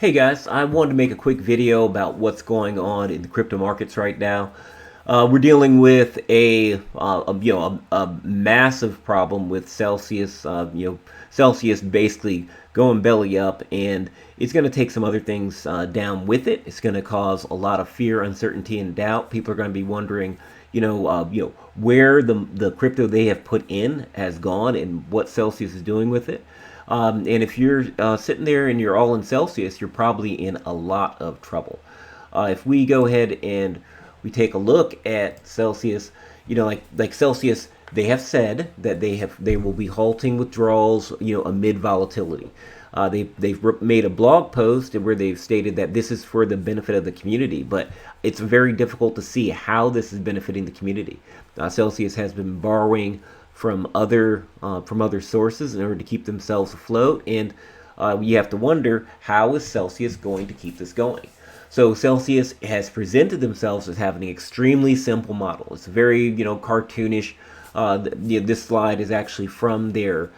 Hey guys, I wanted to make a quick video about what's going on in the crypto markets right now. We're dealing with a massive problem with Celsius. Celsius basically going belly up, and it's going to take some other things down with it. It's going to cause a lot of fear, uncertainty, and doubt. People are going to be wondering, where the crypto they have put in has gone and what Celsius is doing with it. And if you're sitting there and you're all in Celsius, you're probably in a lot of trouble. If we go ahead and we take a look at Celsius, like Celsius, they have said that they will be halting withdrawals, amid volatility. They've made a blog post where they've stated that this is for the benefit of the community, but it's very difficult to see how this is benefiting the community. Celsius has been borrowing from other sources in order to keep themselves afloat, and you have to wonder, how is Celsius going to keep this going? So Celsius has presented themselves as having an extremely simple model. It's very cartoonish. This slide is actually from their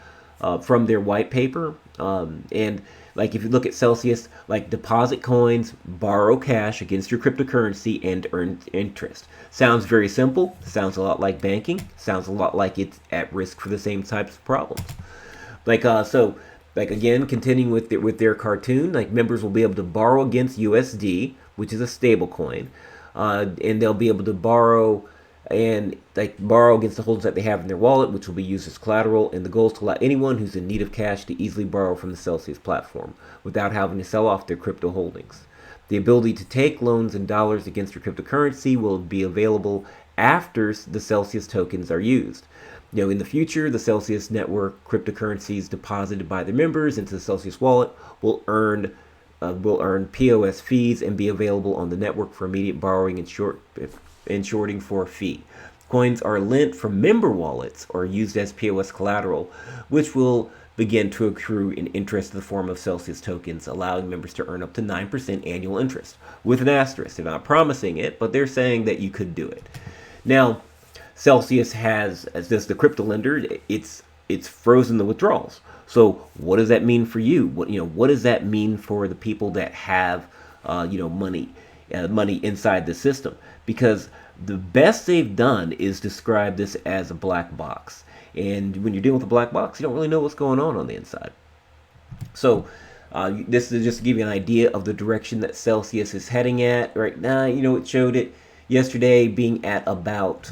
white paper, and like if you look at Celsius, like deposit coins, borrow cash against your cryptocurrency, and earn interest. Sounds very simple. Sounds a lot like banking. Sounds a lot like it's at risk for the same types of problems. Like again, continuing with their cartoon, like members will be able to borrow against USD, which is a stable coin, and they'll be able to borrow against the holdings that they have in their wallet, which will be used as collateral. And the goal is to allow anyone who's in need of cash to easily borrow from the Celsius platform without having to sell off their crypto holdings. The ability to take loans in dollars against your cryptocurrency will be available after the Celsius tokens are used. In the future, the Celsius network cryptocurrencies deposited by the members into the Celsius wallet will earn POS fees and be available on the network for immediate borrowing and shorting for a fee. Coins are lent from member wallets or used as POS collateral, which will begin to accrue in interest in the form of Celsius tokens, allowing members to earn up to 9% annual interest. With an asterisk, they're not promising it, but they're saying that you could do it. Now, Celsius has, as this the crypto lender, it's frozen the withdrawals. So what does that mean for you? What does that mean for the people that have money inside the system? Because the best they've done is describe this as a black box. And when you're dealing with a black box, you don't really know what's going on the inside. So this is just to give you an idea of the direction that Celsius is heading at right now. It showed it yesterday being at about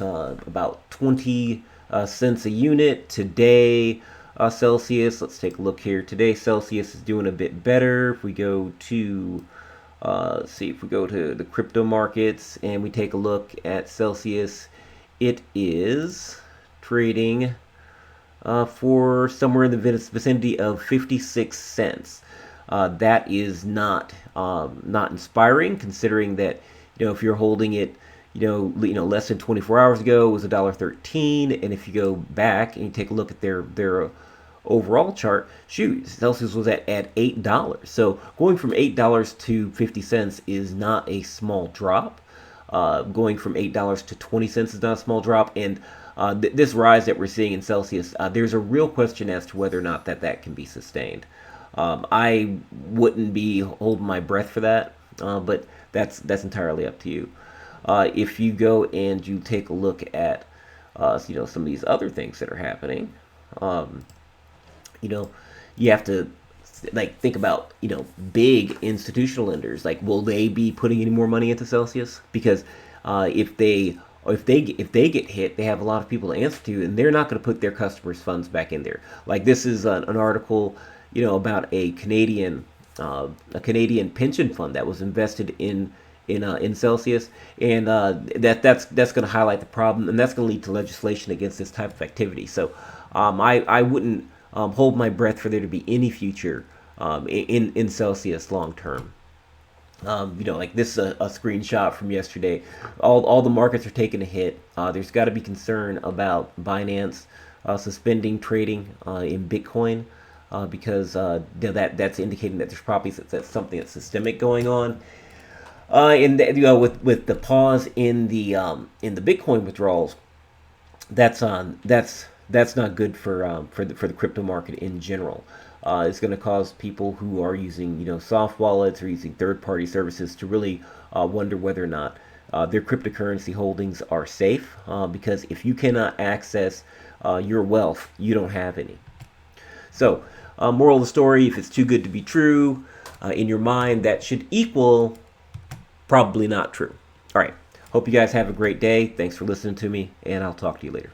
20 cents a unit. Today, Celsius, let's take a look here. Today, Celsius is doing a bit better. If we go to if we go to the crypto markets and we take a look at Celsius, it is trading for somewhere in the vicinity of 56 cents. That is not inspiring, considering that if you're holding it less than 24 hours ago, it was $1.13, and if you go back and you take a look at their overall chart, Celsius was at $8. So going from $8 to 50 cents is not a small drop. Going from $8 to 20 cents is not a small drop, and this rise that we're seeing in Celsius, there's a real question as to whether or not that can be sustained. I wouldn't be holding my breath for that, but that's entirely up to you. If you go and you take a look at some of these other things that are happening, you have to think about big institutional lenders. Like, will they be putting any more money into Celsius? Because if they get hit, they have a lot of people to answer to, and they're not going to put their customers' funds back in there. Like, this is an article about a Canadian pension fund that was invested in Celsius, and that's going to highlight the problem, and that's going to lead to legislation against this type of activity. So I wouldn't hold my breath for there to be any future in Celsius long term. Like this is a screenshot from yesterday. All the markets are taking a hit. There's got to be concern about Binance suspending trading in Bitcoin because that's indicating that there's probably something that's systemic going on. And with the pause in the Bitcoin withdrawals, that's not good for the crypto market in general. It's going to cause people who are using, soft wallets or using third-party services to really wonder whether or not their cryptocurrency holdings are safe. Because if you cannot access your wealth, you don't have any. So, moral of the story: if it's too good to be true, in your mind, that should equal probably not true. All right. Hope you guys have a great day. Thanks for listening to me, and I'll talk to you later.